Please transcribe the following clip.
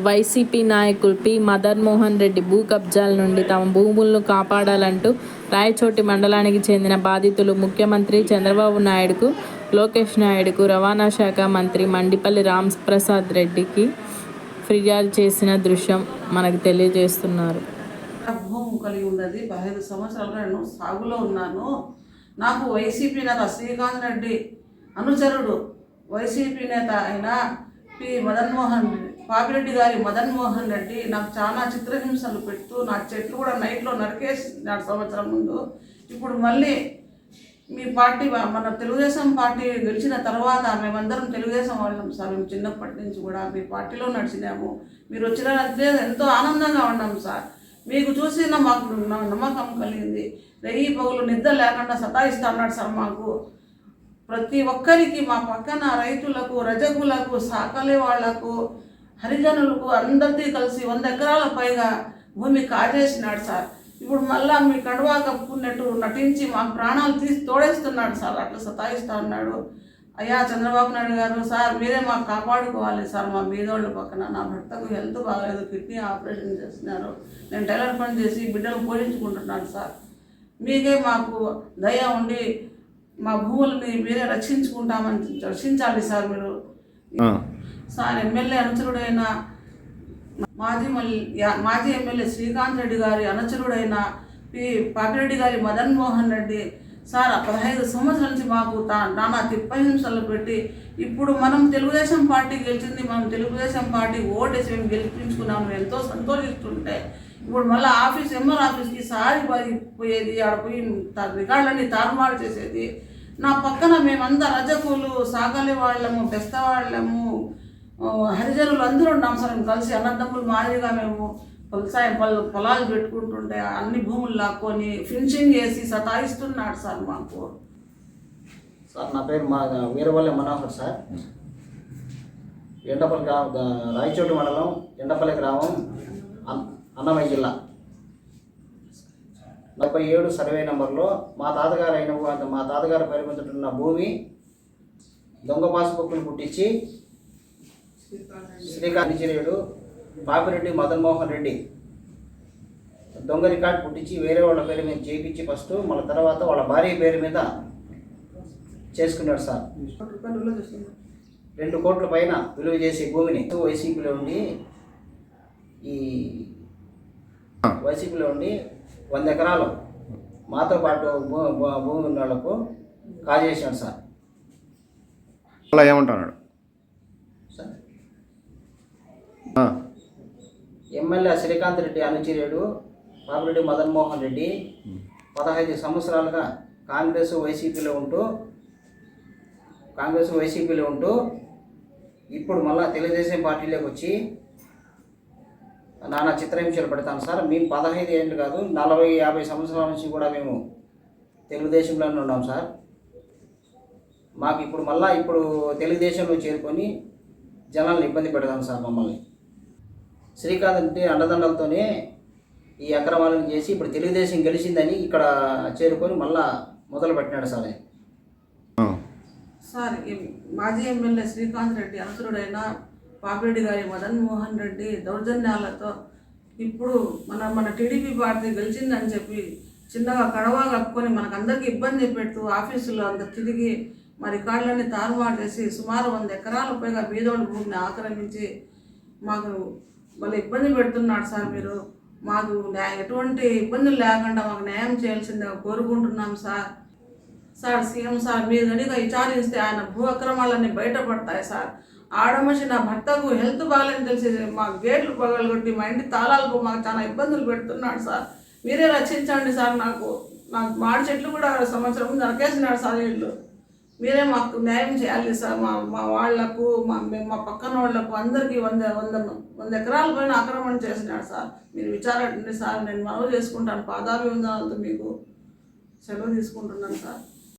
YCP నాయకులు P. Madan Mohan Reddy భూ కబ్జాల నుండి తమ భూములను కాపాడాలంటూ రాయచోటి మండలానికి చెందిన బాధితులు ముఖ్యమంత్రి చంద్రబాబు నాయుడుకు, లోకేష్ నాయుడుకు, రవాణా శాఖ మంత్రి మండిపల్లి రాంప్రసాద్ రెడ్డికి ఫిర్యాదు చేసిన దృశ్యం మనకు తెలియజేస్తున్నారు. భూమి కలిగి ఉన్నది 15 సంవత్సరాలుగా నేను సాగులో ఉన్నాను. నాకు వైసీపీ నేత శ్రీకాంత్ రెడ్డి అనుచరుడు వైసీపీ నేత అయిన పి. మదన్మోహన్ పాపిరెడ్డి గారి మదన్మోహన్ రెడ్డి నాకు చాలా చిత్రహింసలు పెడుతూ నా చెట్లు కూడా నైట్లో నరికేసినాడు సంవత్సరం ముందు. ఇప్పుడు మళ్ళీ మీ పార్టీ మన తెలుగుదేశం పార్టీ గెలిచిన తర్వాత మేమందరం తెలుగుదేశం వాళ్ళం సార్. మేము చిన్నప్పటి నుంచి కూడా మీ పార్టీలో నడిచినాము. మీరు వచ్చినంటే ఎంతో ఆనందంగా ఉన్నాము సార్. మీకు చూసి మాకు నమ్మకం కలిగింది. 1000 పగులు నిద్ర లేకుండా సతాయిస్తా అన్నాడు సార్. మాకు ప్రతి ఒక్కరికి మా పక్కన రైతులకు, రజకులకు, సాకలే వాళ్లకు, హరిజనులకు అందరికీ కలిసి 100 ఎకరాల పైగా భూమి కాజేసినాడు సార్. ఇప్పుడు మళ్ళా మీ కడువా కప్పుకున్నట్టు నటించి మా ప్రాణాలు తీసి తోడేస్తున్నాడు సార్. అట్లా సతాయిస్తా ఉన్నాడు. అయ్యా చంద్రబాబు నాయుడు గారు సార్, మీరే మాకు కాపాడుకోవాలి సార్. మా మీదోళ్ళ పక్కన నా భర్తకు హెల్త్ బాగాలేదు, కిడ్నీ ఆపరేషన్ చేస్తున్నారు. నేను టైలర్ పని చేసి బిడ్డలు పోషించుకుంటున్నాను సార్. మీకే మాకు దయ ఉండి మా భూములని మీరే రక్షించాలి సార్. మీరు సార్ ఎమ్మెల్యే అనుచరుడైన మాజీ ఎమ్మెల్యే శ్రీకాంత్ రెడ్డి గారి అనుచరుడైన పి. పాపిరెడ్డి గారి మదన్మోహన్ రెడ్డి సార్ 15 సంవత్సరాల నుంచి మాకు నానా తిప్పహింసలు పెట్టి, ఇప్పుడు మనం తెలుగుదేశం పార్టీ గెలిచింది, మనం తెలుగుదేశం పార్టీ ఓటేసి మేము గెలిపించుకున్నాము, ఎంతో సంతోషిస్తుంటే ఇప్పుడు మళ్ళీ ఎంఆర్ ఆఫీస్కి సారి పోయేది, ఆడ పోయి రికార్డులన్నీ తారుమారు చేసేది. నా పక్కన మేమంతా రజకులు, సాగలి వాళ్ళము, బెస్తవాళ్ళము, హరిజనులు అందరూ ఉన్నాం సార్. మేము కలిసి అన్నదమ్ములు మాదిరిగా మేము పొలాలు పెట్టుకుంటుంటే అన్ని భూములు లాక్కొని ఫినిషింగ్ చేసి సతాయిస్తున్నాడు సార్ మాకు. సార్ నా పేరు వీరవల్లి మనోహర్ సార్. ఎండపల్లి రాయచోటి మండలం ఎండపల్లి గ్రామం, అన్నమయ్య జిల్లా. 47 సర్వే నెంబర్లో మా తాతగారు పరిమితున్న భూమి దొంగ పాస్బుక్లు పుట్టించి శ్రీకాంత్ పాపిరెడ్డి మదన్మోహన్ రెడ్డి దొంగ రికార్డు పుట్టించి వేరే వాళ్ళ పేరు మీద చేయించి ఫస్ట్, మళ్ళీ తర్వాత వాళ్ళ భార్య పేరు మీద చేసుకున్నాడు సార్. 2 కోట్ల పైన విలువ చేసే భూమిని వైసీపీలో ఉండి 100 ఎకరాలు మాతో పాటు భూమి ఉన్న వాళ్ళకు కాజేశాడు సార్. అలా ఏమంటున్నాడు సార్? ఎమ్మెల్యే శ్రీకాంత్ రెడ్డి అనుచరుడు పాపిరెడ్డి మదన్మోహన్ రెడ్డి 15 సంవత్సరాలుగా కాంగ్రెస్ వైసీపీలో ఉంటూ ఇప్పుడు మళ్ళీ తెలుగుదేశం పార్టీలోకి వచ్చి నానా చిత్రహింసలు పెడతాను సార్. మేము 15 ఏళ్ళు కాదు, 40-50 సంవత్సరాల నుంచి కూడా మేము తెలుగుదేశంలోనే ఉన్నాం సార్. మాకు ఇప్పుడు తెలుగుదేశంలో చేరుకొని జనాలను ఇబ్బంది పెడతాం సార్. మమ్మల్ని శ్రీకాంత్ అంటే అండదండలతోనే ఈ అక్రమాలను చేసి ఇప్పుడు తెలుగుదేశం గెలిచిందని ఇక్కడ చేరుకొని మళ్ళా మొదలు పెట్టినాడు సార్. సార్ మాజీ ఎమ్మెల్యే శ్రీకాంత్ రెడ్డి అనుచరుడైన పాపిరెడ్డి గారి మదన్మోహన్ రెడ్డి దౌర్జన్యాలతో ఇప్పుడు మన టీడీపీ పార్టీ గెలిచిందని చెప్పి చిన్నగా కడవా కప్పుకొని మనకందరికీ ఇబ్బంది పెడుతూ ఆఫీసులో అంత తిరిగి మా రికార్డులన్నీ తారుమారు చేసి సుమారు 100 ఎకరాల పైగా బీదోళ్ళ భూమిని ఆక్రమించి మాకు మళ్ళీ ఇబ్బంది పెడుతున్నాడు సార్. మీరు మాకు ఎటువంటి ఇబ్బందులు లేకుండా మాకు న్యాయం చేయాల్సిందిగా కోరుకుంటున్నాం సార్. సీఎం సార్, మీరు కనుక విచారిస్తే ఆయన భూ అక్రమాలన్నీ బయటపడతాయి సార్. ఆడమనిషి నా భర్తకు హెల్త్ బాగాలేని తెలిసి మా గేట్లు పగలగొట్టి మా ఇంటి తాళాలకు మాకు చాలా ఇబ్బందులు పెడుతున్నాడు సార్. మీరే రక్షించండి సార్. నాకు మాడి చెట్లు కూడా సంవత్సరం ముందు నరికేసినాడు సార్. ఇళ్ళు మీరే మాకు న్యాయం చేయాలి సార్. మా వాళ్లకు, మా పక్కన వాళ్లకు అందరికీ 100 ఎకరాల పైన ఆక్రమణ చేసినాడు సార్. మీరు విచారండి సార్. నేను మనవి చేసుకుంటాను. పాదాభివందనాలతో మీకు సెలవు తీసుకుంటున్నాను సార్.